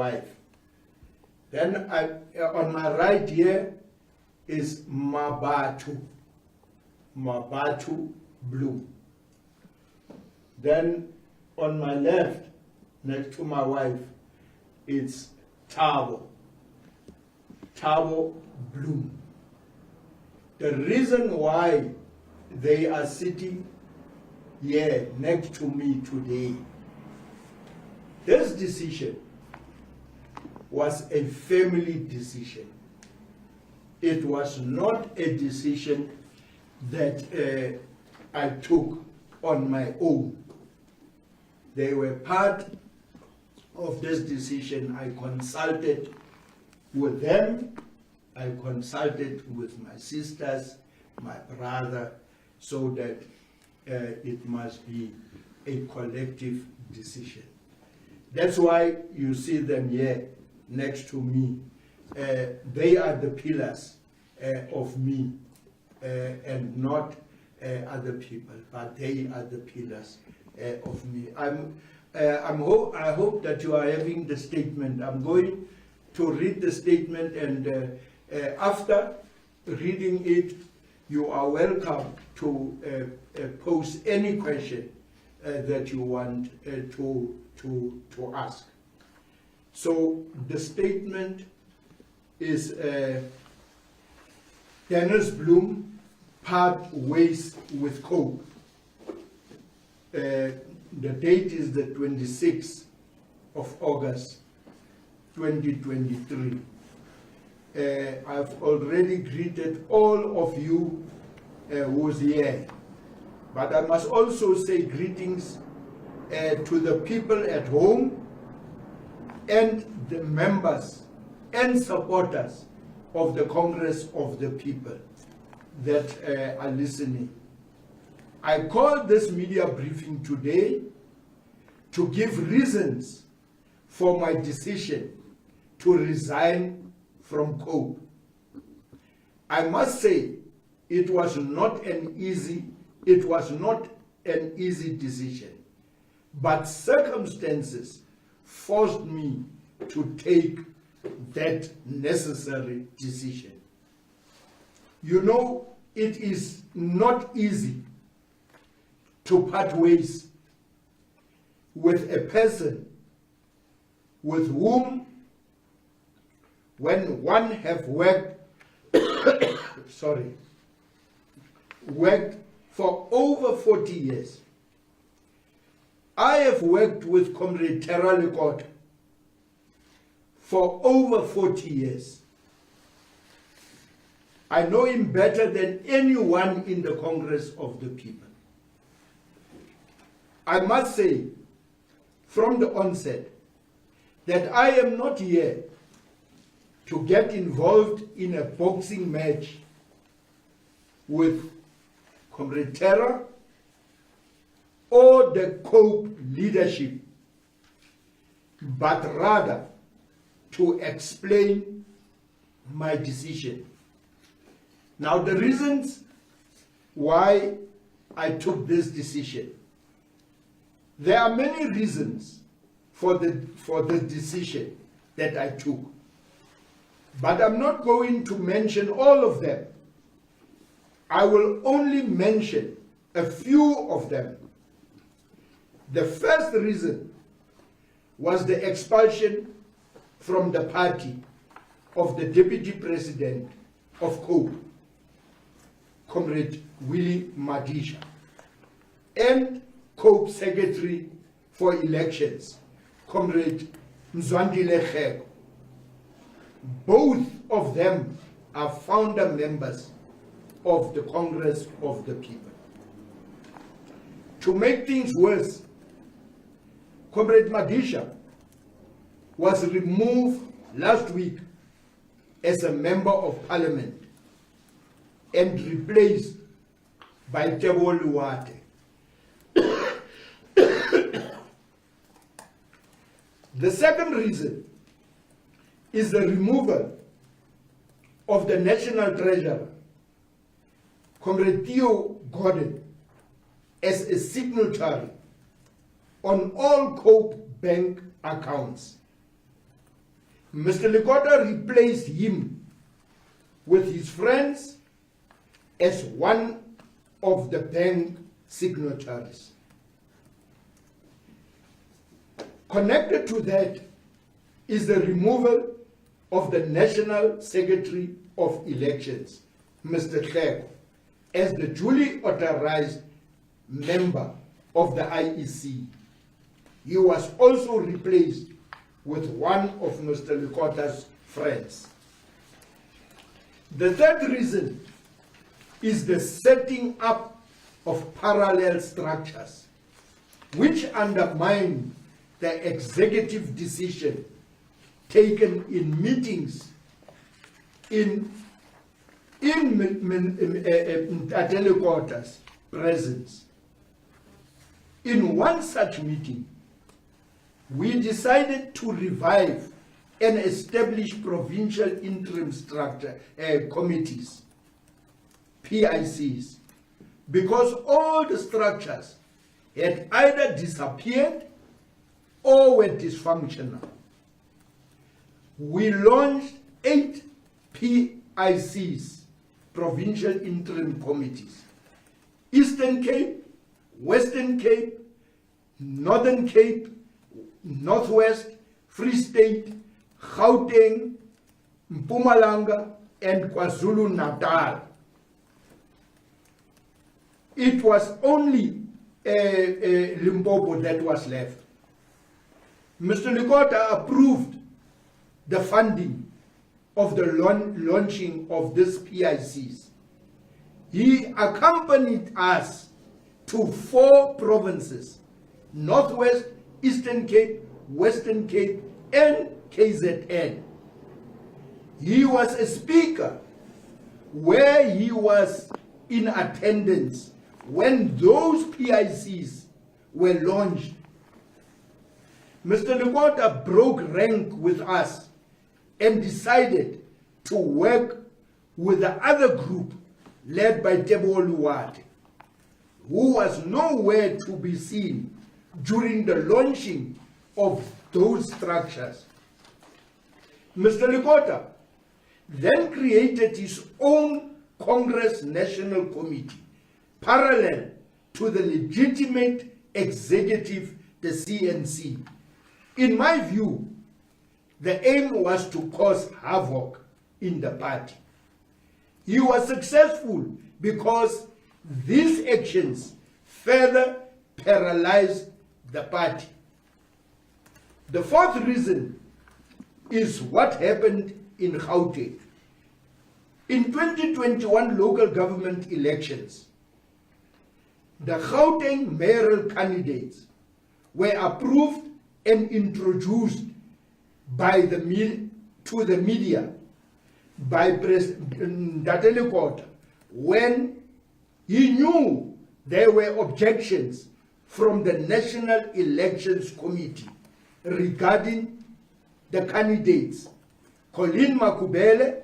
wife. Then on my right here is Mabatu Bloem. Then on my left, next to my wife, it's Thabo Bloem. The reason why they are sitting here next to me today, this decision was a family decision. It was not a decision that I took on my own. They were part of this decision. I consulted with them, I consulted with my sisters, my brother, so that it must be a collective decision. That's why you see them here next to me. They are the pillars of me, and not other people, but they are the pillars of me. I hope that you are having the statement. I'm going to read the statement, and after reading it, you are welcome to pose any question that you want to ask. So the statement is Dennis Bloem part ways with COPE. The date is the 26th of August 2023. I've already greeted all of you who's here, but I must also say greetings to the people at home and the members and supporters of the Congress of the People that are listening. I called this media briefing today to give reasons for my decision to resign from COPE. I must say it was not an easy decision, but circumstances forced me to take that necessary decision. You know, it is not easy to part ways with a person with whom, when one have worked worked for over 40 years. I have worked with Comrade Terra Lekota for over 40 years. I know him better than anyone in the Congress of the People. I must say from the onset that I am not here to get involved in a boxing match with Comrade Terra or the COPE leadership, but rather to explain my decision. Now, the reasons why I took this decision, there are many reasons for the decision that I took, but I'm not going to mention all of them. I will only mention a few of them. The first reason was the expulsion from the party of the Deputy President of COPE, Comrade Willie Madisha, and COPE Secretary for Elections, Comrade Mzwandile Kheko. Both of them are founder members of the Congress of the People. To make things worse, Comrade Madisha was removed last week as a member of parliament and replaced by Tebo Luwate. The second reason is the removal of the National Treasurer, Comrade Theo Gordon, as a signatory on all COPE bank accounts. Mr. Likota replaced him with his friends as one of the bank signatories. Connected to that is the removal of the National Secretary of Elections, Mr. Hleko, as the duly authorized member of the IEC. He was also replaced with one of Mr. Likota's friends. The third reason is the setting up of parallel structures which undermine the executive decision taken in meetings in Ntate Likota's presence. In one such meeting, we decided to revive and establish provincial interim structure committees, PICs, because all the structures had either disappeared or were dysfunctional. We launched 8 PICs, provincial interim committees: Eastern Cape, Western Cape, Northern Cape, Northwest, Free State, Gauteng, Mpumalanga, and KwaZulu-Natal. It was only Limpopo that was left. Mr. Likota approved the funding of the launching of these PICs. He accompanied us to 4 provinces: Northwest, Eastern Cape, Western Cape, and KZN. He was a speaker where he was in attendance when those PICs were launched. Mr. Likota broke rank with us and decided to work with the other group led by Tebo Luwate, who was nowhere to be seen during the launching of those structures. Mr. Likota then created his own Congress National Committee, parallel to the legitimate executive, the CNC. In my view, the aim was to cause havoc in the party. He was successful because these actions further paralyzed the party. The fourth reason is what happened in Gauteng. In 2021 local government elections, the Gauteng mayoral candidates were approved and introduced by to the media by President Ntate Likota when he knew there were objections from the National Elections Committee regarding the candidates Colleen Makubele,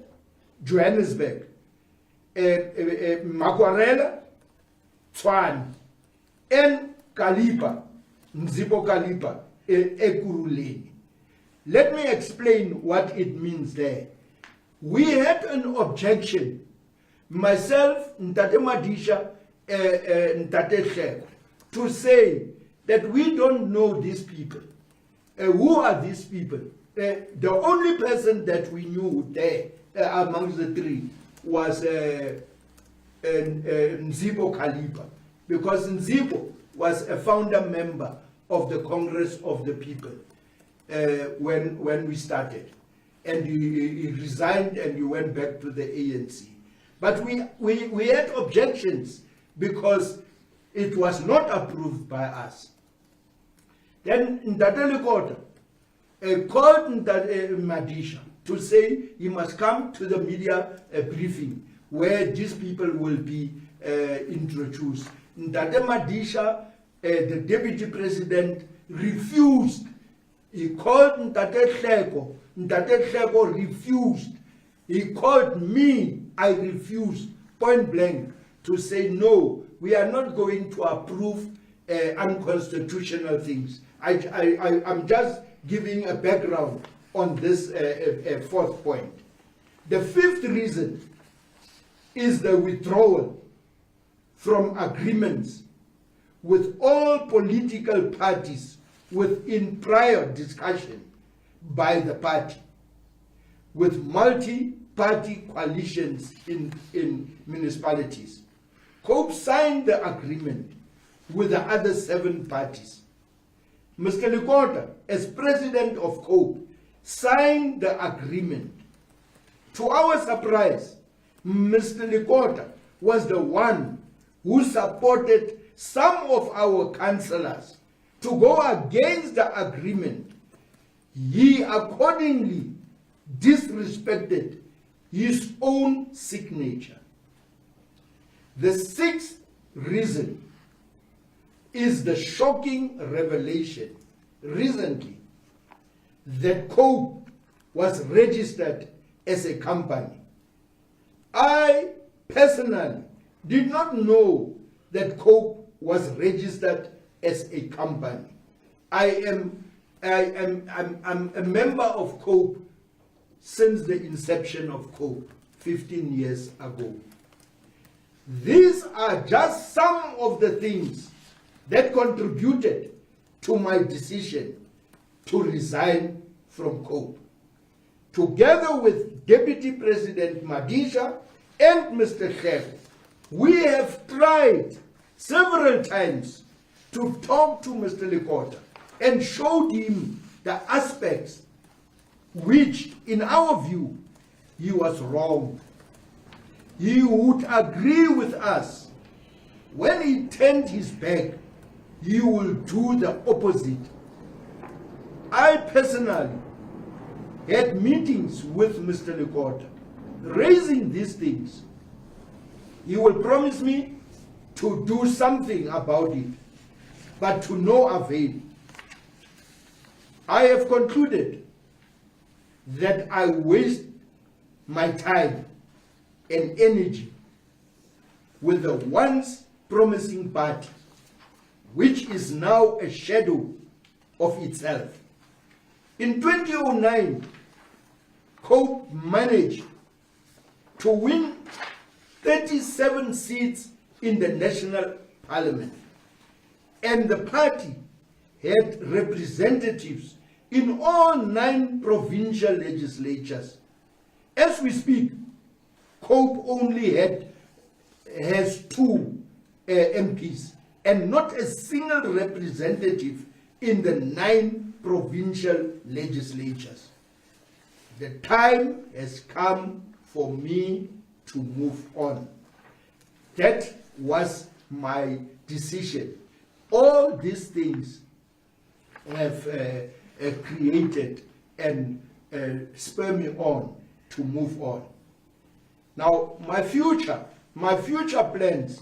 Johannesburg, Makwarela, Tshwane, and Kalipa, Nzipo Kalipa, Ekurhuleni. Let me explain what it means there. We had an objection, myself, Ntate Madisha, Ntate Hleko, to say that we don't know these people. Who are these people? The only person that we knew there amongst the 3 was Nzipo Kalipa, because Nzipo was a founder member of the Congress of the People when we started, and he resigned and he went back to the ANC. But we had objections because it was not approved by us. Then Ntate Likota called Ntate Madisha to say he must come to the media briefing where these people will be introduced. Ntate Madisha, the deputy president, refused. He called Ntate Hleko. Ntate Hleko refused. He called me. I refused, point blank, to say no, we are not going to approve unconstitutional things. I'm just giving a background on this fourth point. The fifth reason is the withdrawal from agreements with all political parties within prior discussion by the party, with multi-party coalitions in municipalities. COPE signed the agreement with the other 7 parties. Mr. Likota, as president of COPE, signed the agreement. To our surprise, Mr. Likota was the one who supported some of our councillors to go against the agreement. He accordingly disrespected his own signature. The sixth reason is the shocking revelation recently that COPE was registered as a company. I personally did not know that COPE was registered as a company. I'm a member of COPE since the inception of COPE 15 years ago. These are just some of the things that contributed to my decision to resign from COPE. Together with Deputy President Madisha and Mr. Khek, we have tried several times to talk to Mr. Likota and showed him the aspects which, in our view, he was wrong. He would agree with us. When he turned his back, he will do the opposite. I personally had meetings with Mr. Likota, raising these things. He will promise me to do something about it, but to no avail. I have concluded that I waste my time and energy with the once promising party, which is now a shadow of itself. In 2009, COPE managed to win 37 seats in the National Parliament, and the party had representatives in all 9 provincial legislatures. As we speak, COPE only has 2 MPs and not a single representative in the 9 provincial legislatures. The time has come for me to move on. That was my decision. All these things have created and spur me on to move on. Now, my future plans,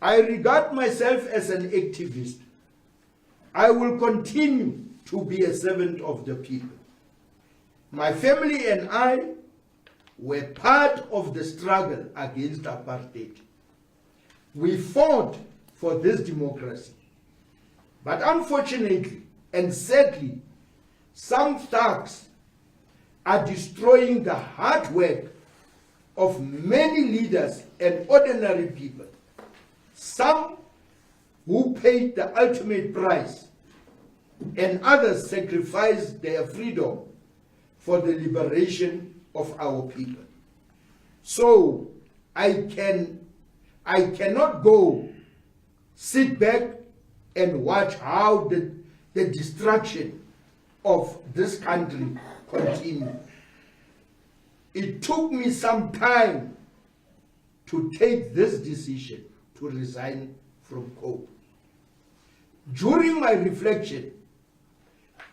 I regard myself as an activist. I will continue to be a servant of the people. My family and I were part of the struggle against apartheid. We fought for this democracy. But unfortunately and sadly, some thugs are destroying the hard work of many leaders and ordinary people. Some who paid the ultimate price, and others sacrificed their freedom for the liberation of our people. So I cannot go sit back and watch how the destruction of this country continue. It took me some time to take this decision to resign from COPE. During my reflection,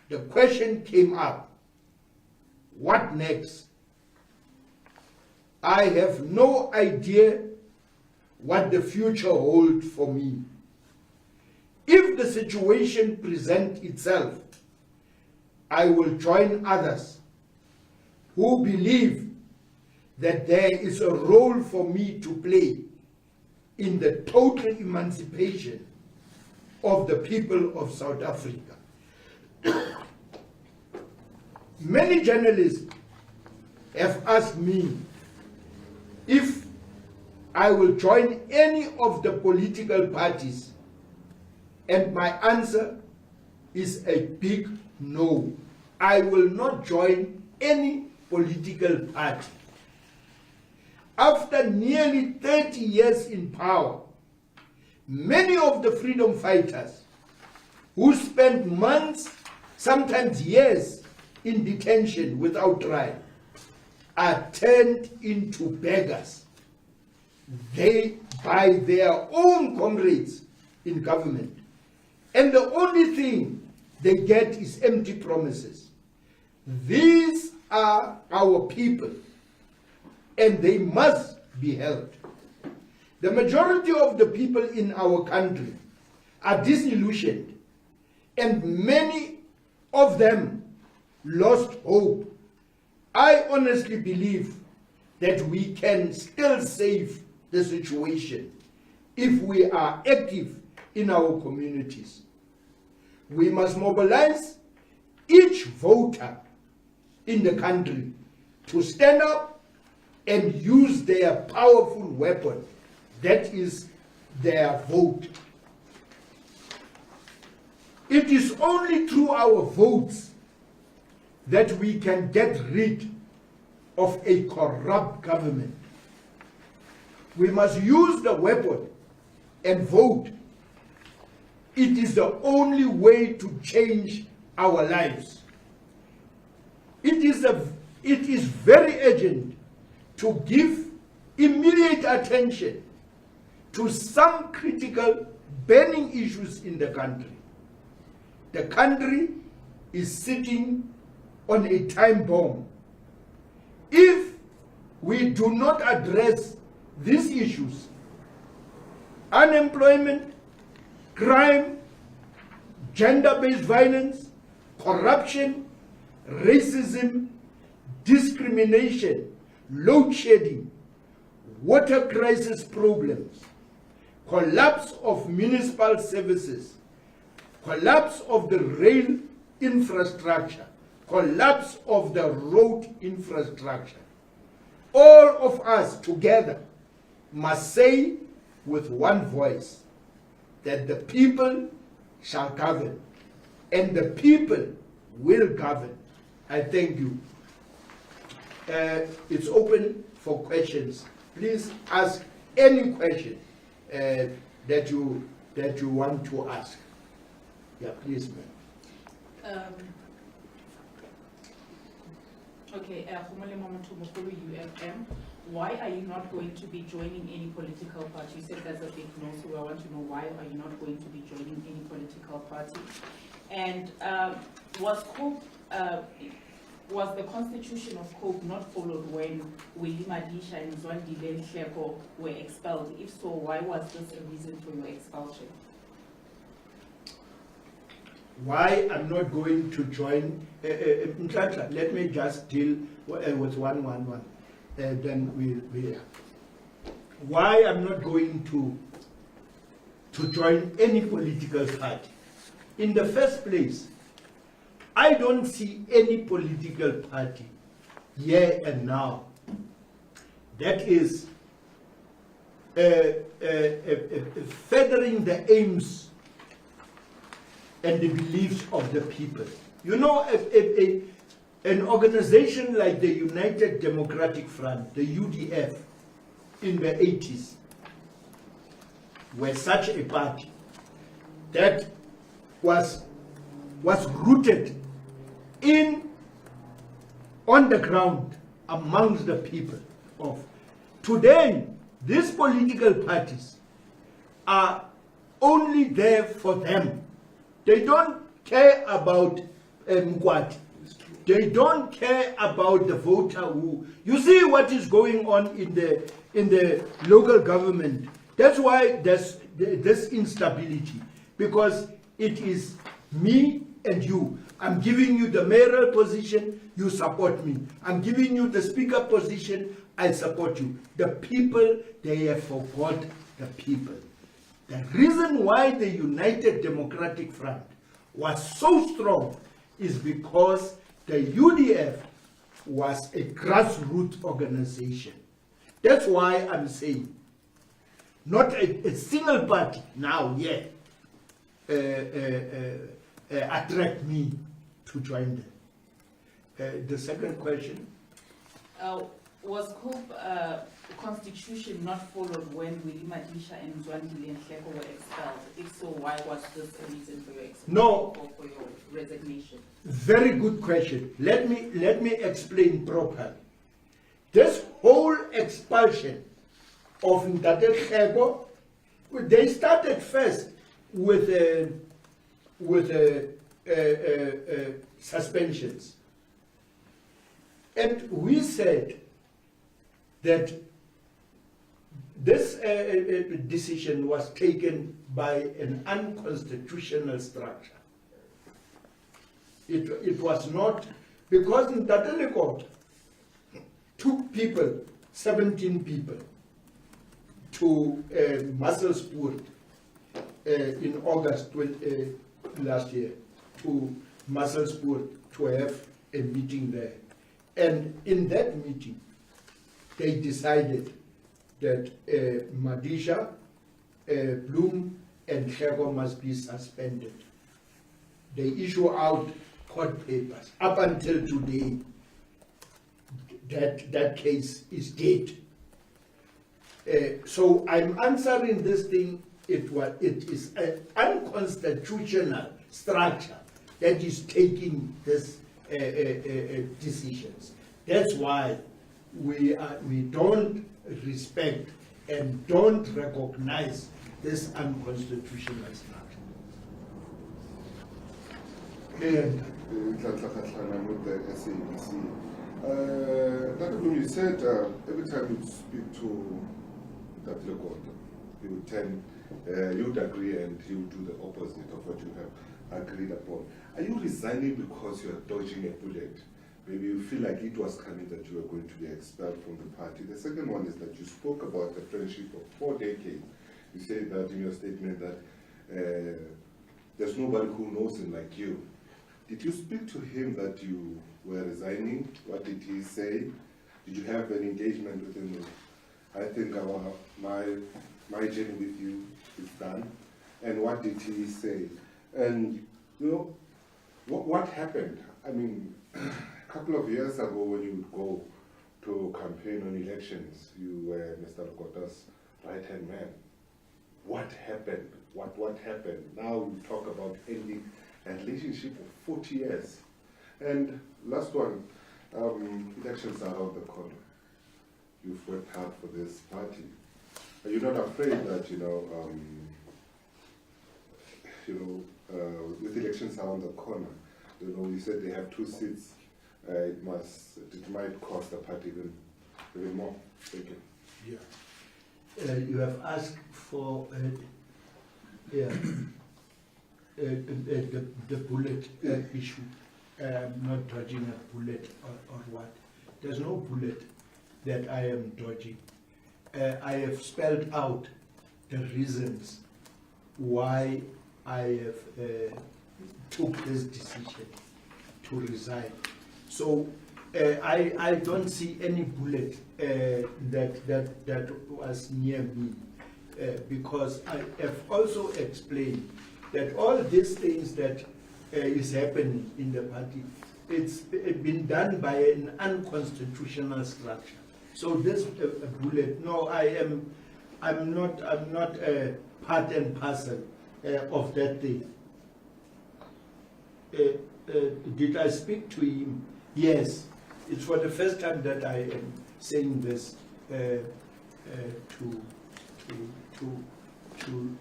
the question came up, what next? I have no idea what the future holds for me. If the situation presents itself, I will join others who believe that there is a role for me to play in the total emancipation of the people of South Africa. Many journalists have asked me if I will join any of the political parties, and my answer is a big no. I will not join any political party. After nearly 30 years in power, many of the freedom fighters who spent months, sometimes years, in detention without trial are turned into beggars. They by their own comrades in government, and the only thing they get is empty promises. These are our people, and they must be held. The majority of the people in our country are disillusioned, and many of them lost hope. I honestly believe that we can still save the situation if we are active in our communities. We must mobilize each voter in the country to stand up and use their powerful weapon, that is their vote. It is only through our votes that we can get rid of a corrupt government. We must use the weapon and vote. It is the only way to change our lives. It is very urgent to give immediate attention to some critical burning issues in the country. The country is sitting on a time bomb. If we do not address these issues, unemployment, crime, gender-based violence, corruption, racism, discrimination, load shedding, water crisis problems, collapse of municipal services, collapse of the rail infrastructure, collapse of the road infrastructure. All of us together must say with one voice that the people shall govern, and the people will govern. I thank you. It's open for questions. Please ask any question that you want to ask. Yeah, please, ma'am. Okay, UFM, why are you not going to be joining any political party? You said that's a big no, so I want to know why are you not going to be joining any political party? And was the constitution of COPE not followed when Willie Madisha and Zwandile Nhleko were expelled? If so, why was this a reason for your expulsion? Why I'm not going to join, let me just deal with one. Then we'll. Why I'm not going to join any political party? In the first place, I don't see any political party here and now that is furthering the aims and the beliefs of the people. You know, an organization like the United Democratic Front, the UDF, in the 80s, were such a party that was rooted on the ground amongst the people of. Today, these political parties are only there for them. They don't care about Mkwati. They don't care about the voter who. You see what is going on in the local government. That's why there's this instability, because it is me and you. I'm giving you the mayoral position, you support me. I'm giving you the speaker position, I support you. The people, they have forgot the people. The reason why the United Democratic Front was so strong is because the UDF was a grassroots organization. That's why I'm saying, not a single party now, attract me to join them. The second question? Was COPE constitution not followed when Willie Madisha and Zwandile and Hleko were expelled? If so, why was this a reason for your expulsion? No. Or for your resignation? Very good question. Let me explain properly. This whole expulsion of Ndate Hleko, they started first with suspensions, and we said that this decision was taken by an unconstitutional structure. It was not, because Ndate Hleko took people, 17 people, to Musselsport in August last year, to Musselsport to have a meeting there. And in that meeting, they decided that Madisha, Bloem, and Hleko must be suspended. They issue out court papers. Up until today, that case is dead. So I'm answering this thing. It is an unconstitutional structure that is taking this decisions. That's why we don't respect and don't recognize this unconstitutional structure. Dr. Bloem, you said every time you speak to Dr. Hleko, he would tend, you would agree and he would do the opposite of what you have agreed upon. Are you resigning because you are dodging a bullet? Maybe you feel like it was coming that you were going to be expelled from the party. The second one is that you spoke about the friendship of 4 decades. You said that in your statement that there's nobody who knows him like you. Did you speak to him that you were resigning? What did he say? Did you have an engagement with him? I think my journey with you is done. And what did he say? And you know, what happened? I mean, a couple of years ago when you would go to campaign on elections, you were Mr. Kota's right-hand man. What happened? What happened? Now we talk about ending a relationship of 40 years. And last one, elections are around the corner. You've worked hard for this party. Are you not afraid that, with elections around the corner, you said they have 2 seats, it might cost the party even more. Thank you. Yeah. You have asked for the bullet issue. Not dodging a bullet or what. There's no bullet that I am dodging. I have spelled out the reasons why I have took this decision to resign. So I don't see any bullet that was near me, because I have also explained that all these things that is happening in the party, it's been done by an unconstitutional structure. So this bullet, no, I'm not part and parcel of that thing. Did I speak to him? Yes. It's for the first time that I am saying this to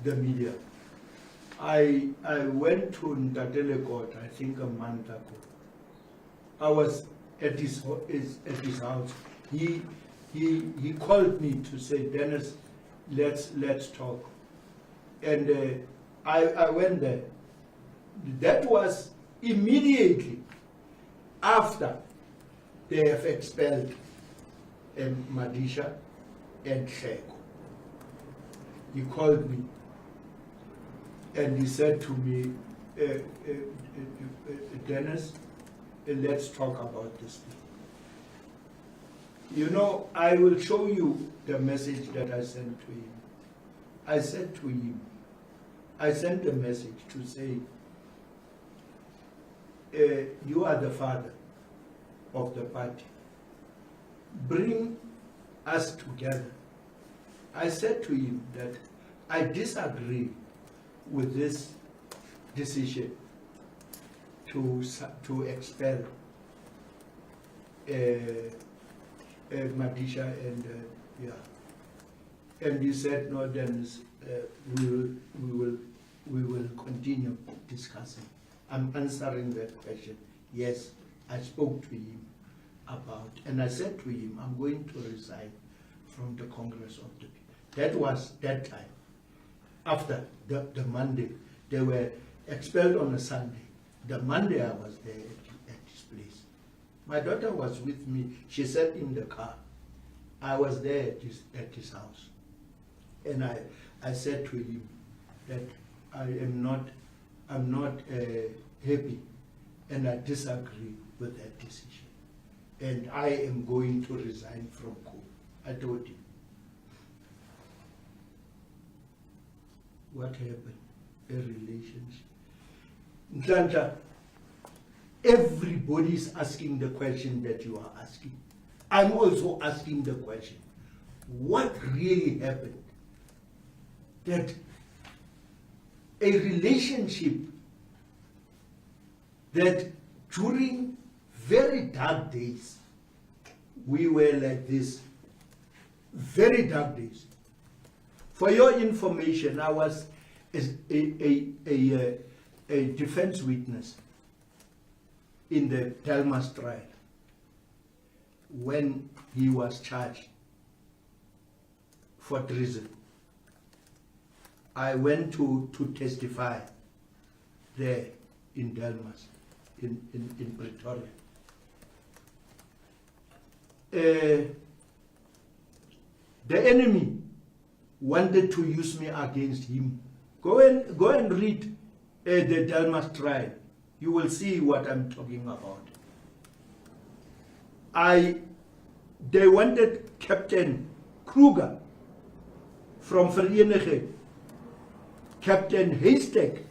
the media. I went to Ndate Hleko, I think a month ago. I was at his house. He called me to say, Dennis, let's talk. And I went there. That was immediately after they have expelled Madisha and Hleko. He called me and he said to me, Dennis, let's talk about this thing. You know, I will show you the message that I sent to him. I said to him, I sent a message to say, you are the father of the party. Bring us together. I said to him that I disagree with this decision to expel Madisha and and he said no, then we will continue discussing. I'm answering that question. Yes, I spoke to him about, and I said to him, I'm going to resign from the Congress of the People. That was that time. After the Monday, they were expelled on a Sunday. The Monday I was there at his place. My daughter was with me. She sat in the car. I was there at his house. And I said to him that I'm not happy, and I disagree with that decision. And I am going to resign from COPE. I told him. What happened? A relationship. Ntlantla, everybody is asking the question that you are asking. I'm also asking the question. What really happened? That a relationship that during very dark days, we were like this, very dark days. For your information, I was a defense witness in the Delmas trial when he was charged for treason. I went to testify there in Delmas, in Pretoria. The enemy wanted to use me against him. Go and read the Delmas trial. You will see what I'm talking about. They wanted Captain Kruger from Vereniging, Captain Haystack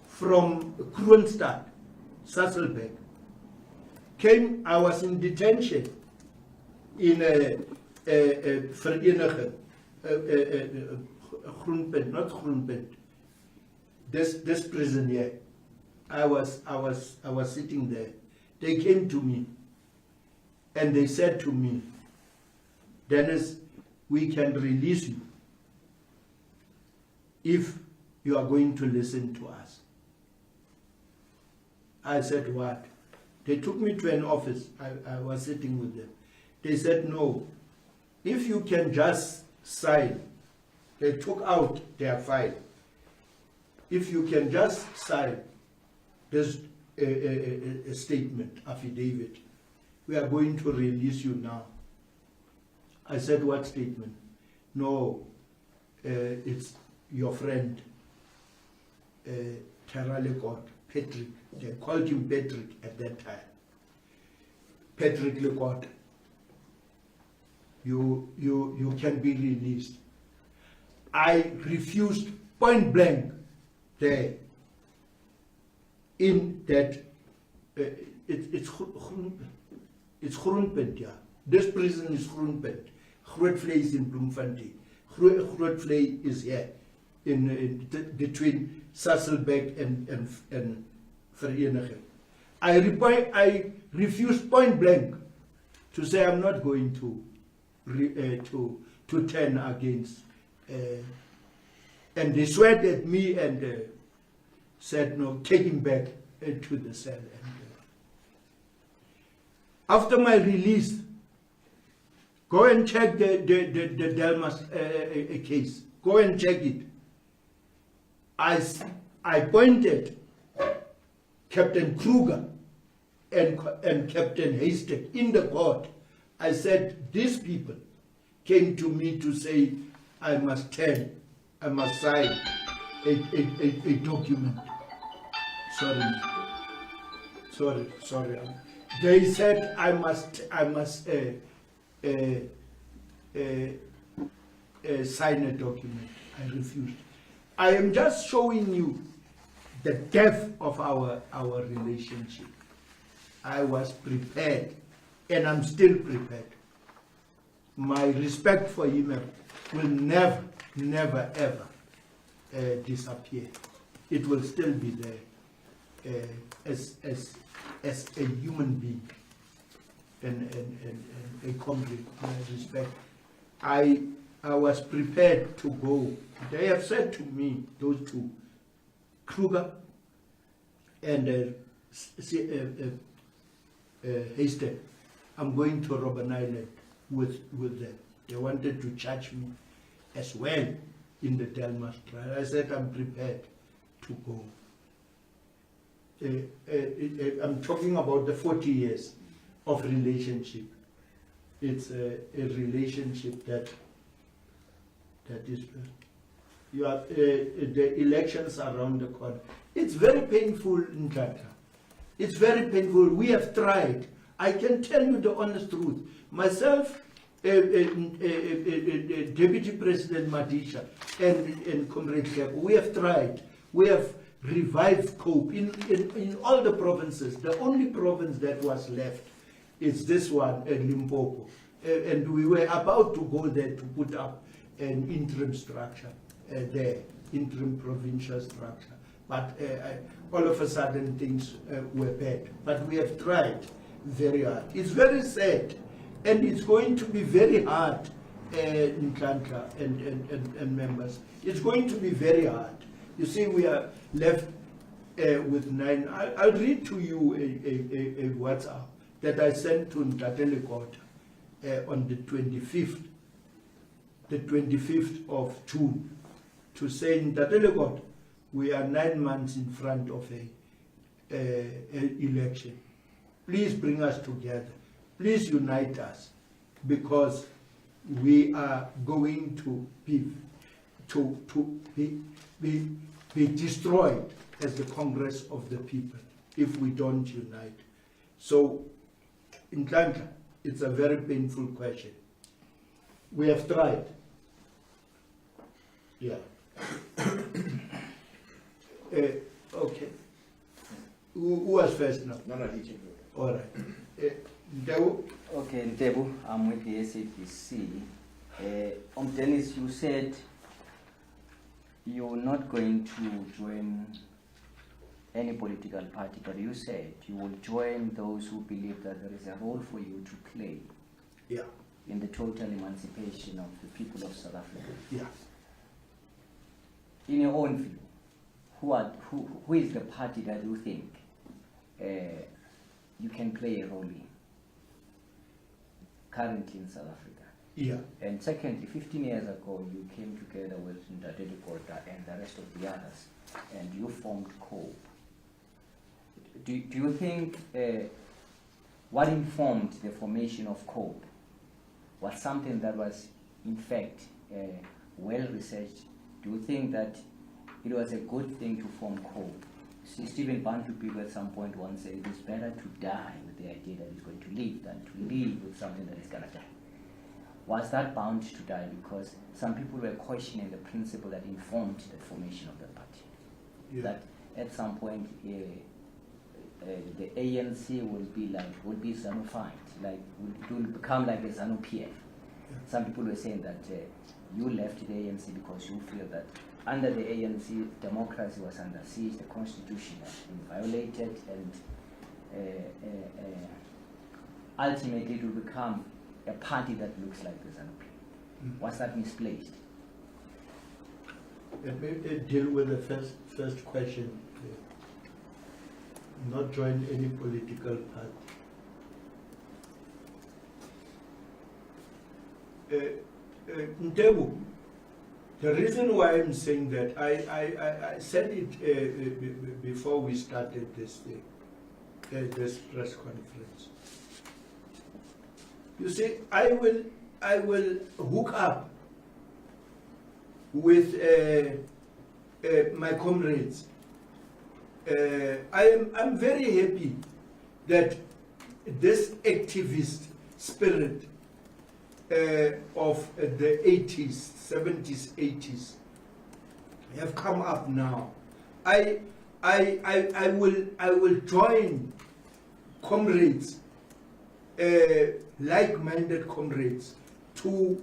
from Kroonstad, Saselberg. I was in detention in Vereniging, Groenpunt, not Groenpunt. This prison here. I was sitting there. They came to me and they said to me, Dennis, we can release you if you are going to listen to us. I said, what? They took me to an office. I was sitting with them. They said, no, if you can just sign. They took out their file. If you can just sign this a statement, affidavit, we are going to release you now. I said, what statement? No, it's your friend, Terra Patrick. They called him Patrick at that time. Patrick Lecourt. You can be released. I refused point blank there in that it's Groenpunt, yeah. This prison is Groenpunt. Grootvlei is in Bloemfontein. Grootvlei is here in between Saselberg and Vereniging. I refused point blank to say I'm not going to turn against. And they sweat at me and said, no, take him back to the cell. And, after my release, go and check the Delmas case. Go and check it. I pointed Captain Kruger and Captain Haystack in the court. I said, these people came to me to say, I must turn, I must sign a document. Sorry. Sorry. They said I must sign a document. I refused. I am just showing you the depth of our relationship. I was prepared, and I'm still prepared. My respect for him will never, ever disappear. It will still be there as a human being and a comrade. My respect. I was prepared to go. They have said to me, those two, Kruger and Hasted, I'm going to Robben Island with them. They wanted to charge me as well in the Delmas trial. I said I'm prepared to go. I'm talking about the 40 years of relationship. It's a relationship that is, you are, the elections around the corner. It's very painful in Tata. It's very painful. We have tried. I can tell you the honest truth. Myself, Deputy President Madisha and Comrade Shep, we have tried. We have revived COPE in all the provinces. The only province that was left is this one, Limpopo. And we were about to go there to put up an interim structure there, interim provincial structure. But all of a sudden things were bad. But we have tried very hard. It's very sad, and it's going to be very hard in Klanka and members. It's going to be very hard. You see, we are left with 9. I'll read to you a WhatsApp that I sent to Ntatelekota on the 25th of June, to say, Ntatelekota, we are 9 months in front of an election. Please bring us together. Please unite us, because we are going to be destroyed as the Congress of the people if we don't unite. So, in Klanka, it's a very painful question. We have tried. Yeah. Okay. Who was first now? No, he can go. All right. Ntebu? Okay, Ntebu, I'm with the SAPC. Dennis, you said you're not going to join any political party, but you said you will join those who believe that there is a role for you to play, Yeah. in the total emancipation of the people of South Africa. Yeah. In your own view, who is the party that you think you can play a role in currently in South Africa? Yeah. And secondly, 15 years ago, you came together with Ntatelekota and the rest of the others, and you formed COPE. Do you think what informed the formation of COPE was something that was, in fact, well researched? Do you think that it was a good thing to form COPE? See, Stephen Bantu people at some point once said it's better to die with the idea that he's going to live than to live with something that is going to die. Was that bound to die because some people were questioning the principle that informed the formation of the party? Yeah. That at some point the ANC will be Zanu-fied, it will become like a Zanu-PF. Yeah. Some people were saying that you left the ANC because you feel that under the ANC, democracy was under siege, the constitution has been violated, and ultimately it will become a party that looks like the ZANU-PF. Was that misplaced? Let me deal with the first question. Not join any political party. Ntebu, the reason why I'm saying that, I said it before we started this thing, this press conference. You see, I will hook up with my comrades. I'm very happy that this activist spirit of the 80s, 70s, 80s have come up now. I will join comrades, like-minded comrades, to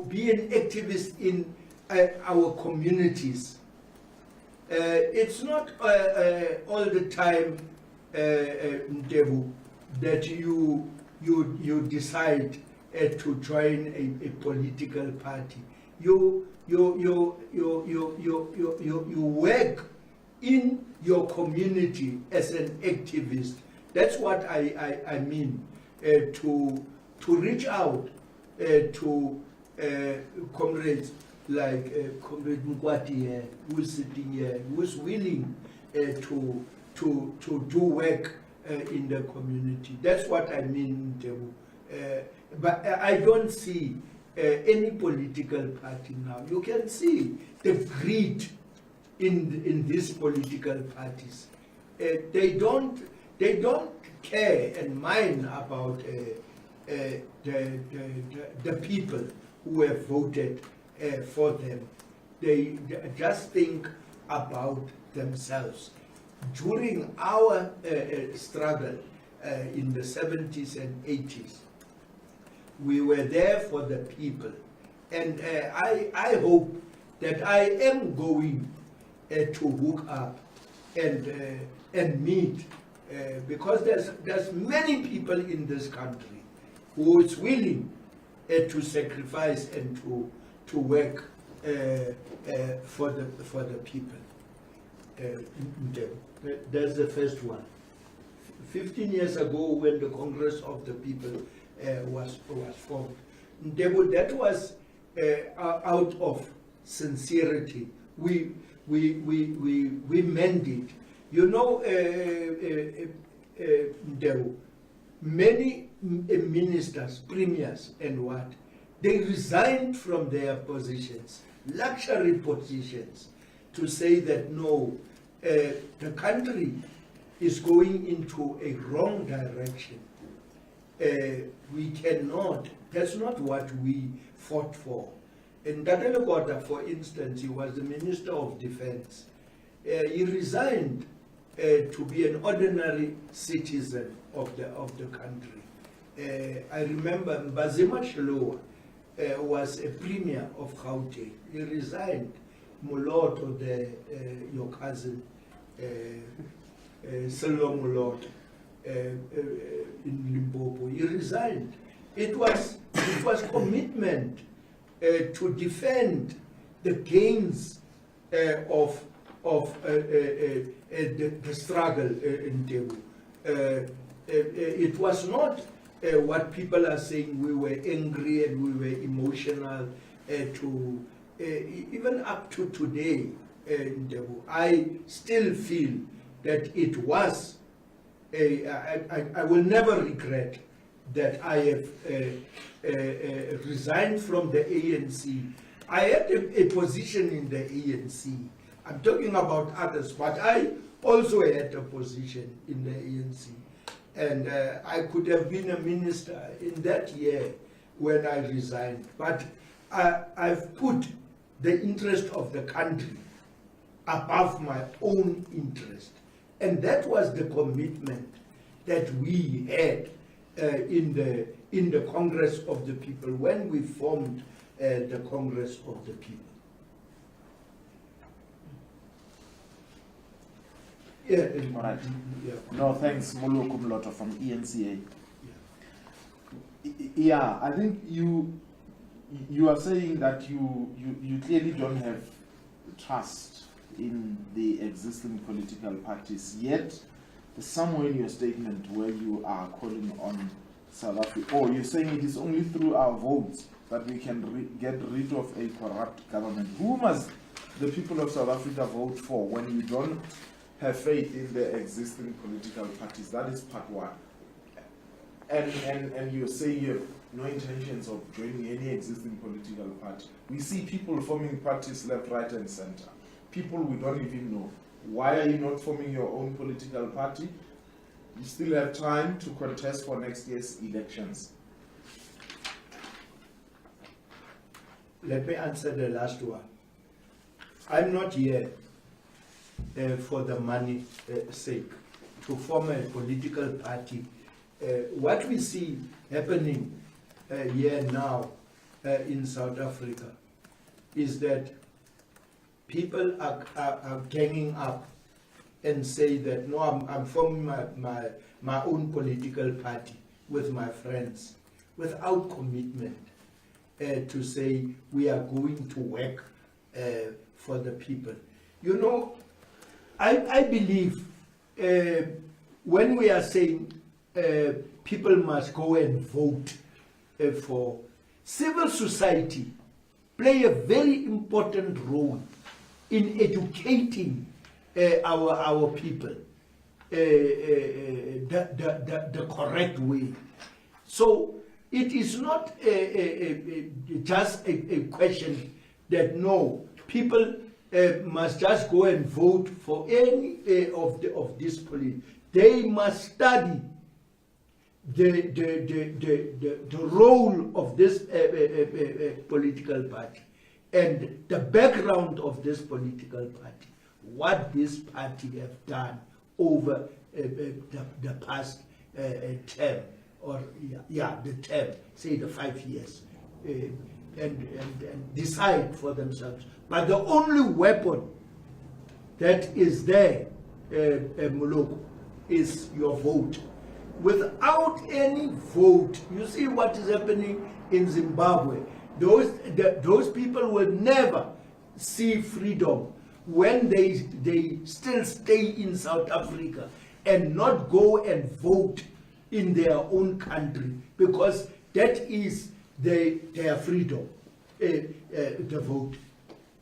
be an activist in our communities. It's not all the time, Ntebu, that you decide to join a political party. You work in your community as an activist. That's what I mean, to reach out to comrades like Comrade Mkwati here, who is sitting here, who is willing to do work in the community. That's what I mean, Ntebu. But I don't see any political party now. You can see the greed in these political parties. They don't care and mind about the people who have voted for them. They just think about themselves. During our struggle in the 70s and 80s, we were there for the people. And I hope that I am going to hook up and meet, because there's many people in this country who is willing to sacrifice and to work for the people. That's the first one. 15 years ago, when the Congress of the People was formed, that was out of sincerity. We meant it. You know, many ministers, premiers, and what, they resigned from their positions, luxury positions, to say that no, the country is going into a wrong direction. We cannot, that's not what we fought for. And Dadele, for instance, he was the Minister of Defense. He resigned to be an ordinary citizen of the country. I remember Mbazima Shilowa was a premier of Gauteng. He resigned. Moloto, your cousin, Selo Moloto, in Limpopo, he resigned. It was commitment to defend the gains of the struggle in Tebu. It was not what people are saying, we were angry and we were emotional, even up to today. I still feel that it was, I will never regret that I have resigned from the ANC. I had a position in the ANC. I'm talking about others, but I also had a position in the ANC. And I could have been a minister in that year when I resigned. But I've put the interest of the country above my own interest. And that was the commitment that we had in the Congress of the People when we formed the Congress of the People. Yeah. All right. Yeah. No, thanks, Molo Kumloto from eNCA. Yeah, I think you are saying that you clearly don't have trust in the existing political parties, yet there's somewhere in your statement where you are calling on South Africa, or you're saying it is only through our votes that we can get rid of a corrupt government. Who must the people of South Africa vote for when you don't have faith in the existing political parties? That is part one. And you say you have no intentions of joining any existing political party. We see people forming parties left, right, and center. People we don't even know. Why are you not forming your own political party? you still have time to contest for next year's elections. Let me answer the last one. I'm not here for the money sake, to form a political party. What we see happening here now in South Africa is that people are ganging up and say that, no, I'm forming my own political party with my friends, without commitment to say we are going to work for the people. You know, I believe when we are saying people must go and vote for, civil society play a very important role in educating our people the correct way. So it is not just a question that no, people must just go and vote for any of this policy. They must study the role of this political party and the background of this political party, what this party have done over the past term, or the term, say the 5 years, and decide for themselves. But the only weapon that is there, Moloko, is your vote. Without any vote, you see what is happening in Zimbabwe. Those people will never see freedom when they still stay in South Africa and not go and vote in their own country, because that is their freedom, the vote.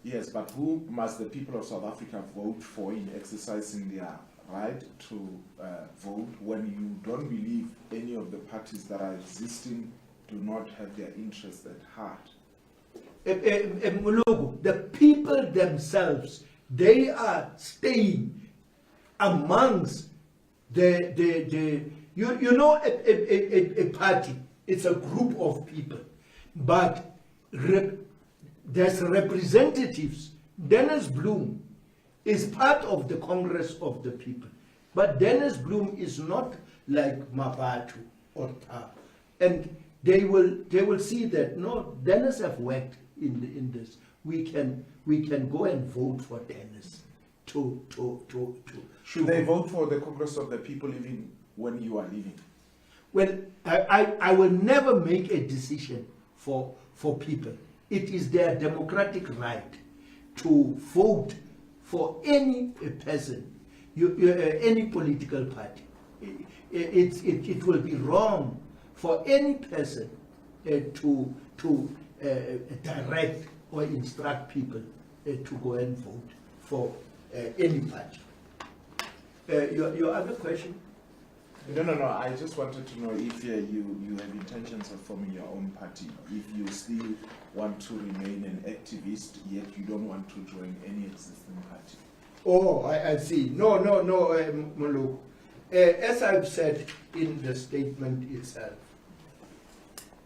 Yes, but who must the people of South Africa vote for in exercising their right to vote when you don't believe any of the parties that are existing do not have their interests at heart? The people themselves, they are staying amongst you know, a party, it's a group of people, but there's representatives. Dennis Bloem is part of the Congress of the People, but Dennis Bloem is not like Mabatu or Ta, and they will see that no, Dennis have worked in this. We can go and vote for Dennis. Should they vote for the Congress of the People even when you are leaving? Well, I will never make a decision for people. It is their democratic right to vote for any person, any political party. It will be wrong for any person to direct or instruct people to go and vote for any party. Your other question? No. I just wanted to know if you have intentions of forming your own party, if you still want to remain an activist, yet you don't want to join any existing party. Oh, I see. No, Moloko. As I've said in the statement itself,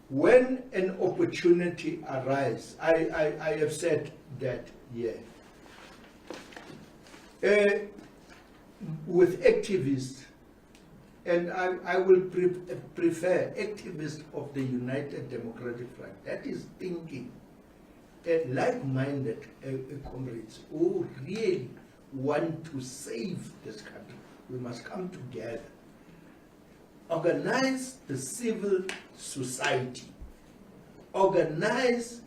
when an opportunity arises, I have said that here. With activists, and I will prefer activists of the United Democratic Front, that is thinking, like-minded comrades who really want to save this country. We must come together, organize the civil society, organize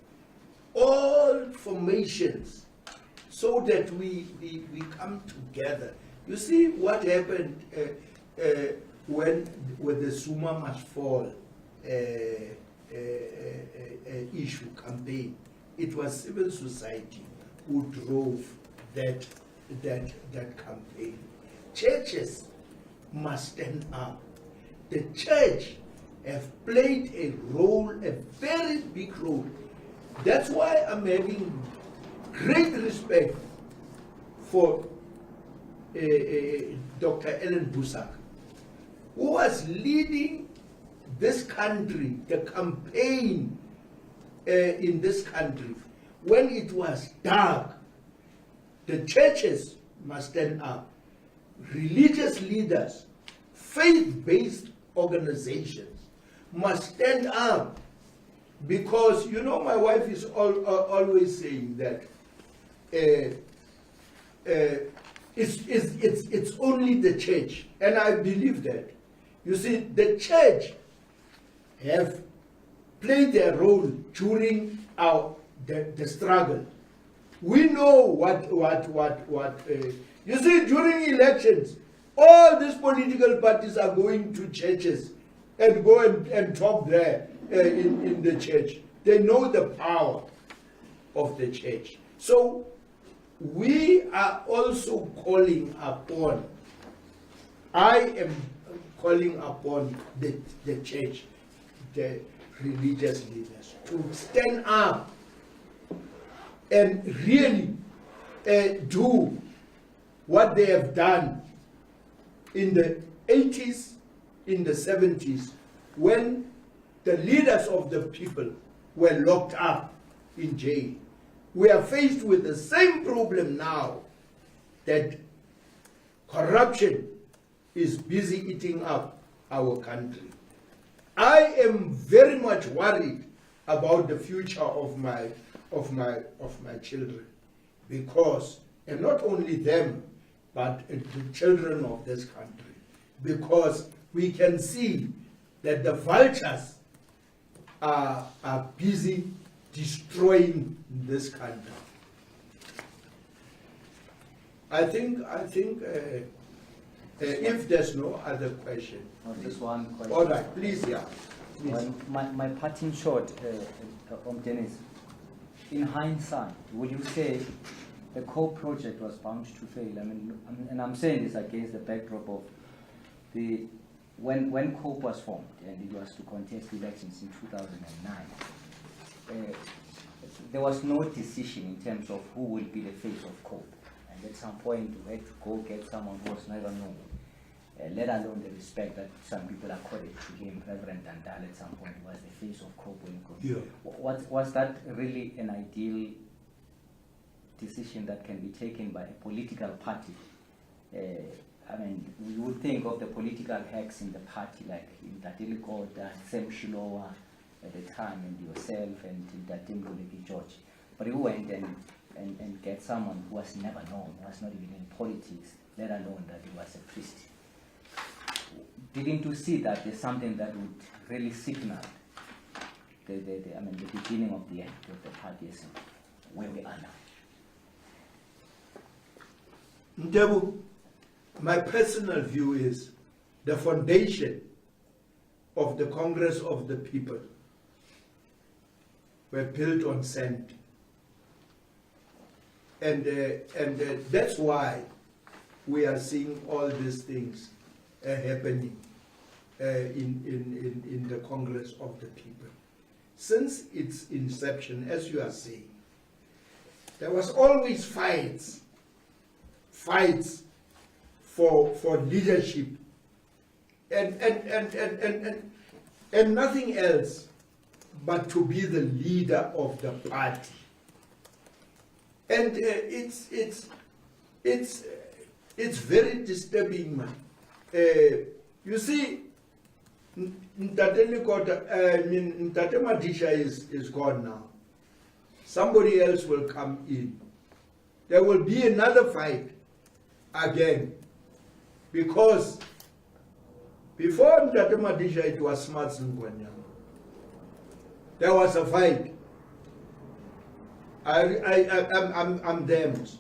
all formations so that we come together. You see what happened when the Zuma must fall issue campaign. It was civil society who drove that campaign. Churches must stand up. The church have played a role, a very big role. That's why I'm having great respect for Dr. Ellen Busak, who was leading this country, the campaign in this country, when it was dark, the churches must stand up. Religious leaders, faith-based organizations must stand up, because you know my wife is always saying that it's only the church, and I believe that. You see, the church have played their role during the struggle. We know what you see, during elections, all these political parties are going to churches and go and talk there in the church. They know the power of the church. So we are also calling upon, I am calling upon the church, the religious leaders, to stand up and really do what they have done in the 80s, in the 70s, when the leaders of the people were locked up in jail. We are faced with the same problem now, that corruption is busy eating up our country. I am very much worried about the future of my children, because, and not only them, but the children of this country, because we can see that the vultures are busy destroying this country. I think if there's no other question. Just one question. All right, please, yeah. Please. My parting shot, Dennis, in hindsight, would you say the COPE project was bound to fail? I mean, and I'm saying this against the backdrop of when COPE was formed and it was to contest elections in 2009. There was no decision in terms of who will be the face of COPE. And at some point, we had to go get someone who was never known, let alone the respect that some people accorded to him. Reverend Dandal at some point was the face of COPE when it Yeah. Was that really an ideal decision that can be taken by a political party? I mean, we would think of the political hacks in the party, like in Tatili Kota, Sam Shilowa at the time, and yourself, and Datimboleki George. But you went and get someone who was never known, who was not even in politics, let alone that he was a priest. Didn't you see that there's something that would really signal the beginning of the end of the partyism, where we are now? Ndebu, my personal view is the foundation of the Congress of the People were built on sand. And that's why we are seeing all these things happening in the Congress of the People. Since its inception, as you are saying, there was always fights for leadership and nothing else but to be the leader of the party. And it's very disturbing, man. You see, Ntate Madisha is gone now. Somebody else will come in. There will be another fight again, because before Ntate Madisha it was Smart Zingwanya. There was a fight. I'm damned.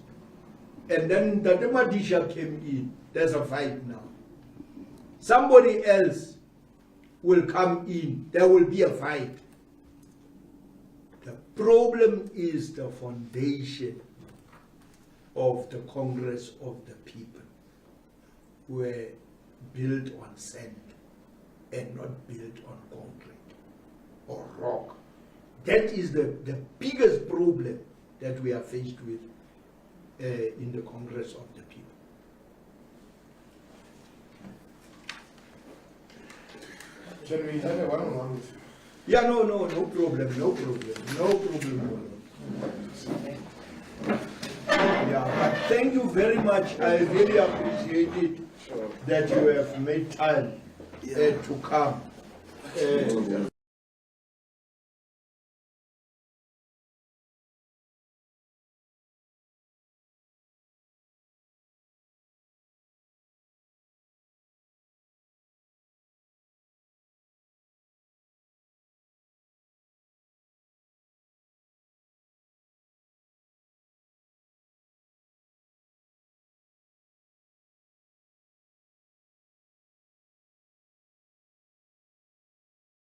And then Ntate Madisha came in. There's a fight now. Somebody else will come in. There will be a fight. The problem is the foundation of the Congress of the People were built on sand and not built on concrete or rock. That is the biggest problem that we are faced with in the Congress of the People. Can we have a one-on-one with you? Yeah, no problem. Yeah, but thank you very much. I really appreciate it that you have made time to come.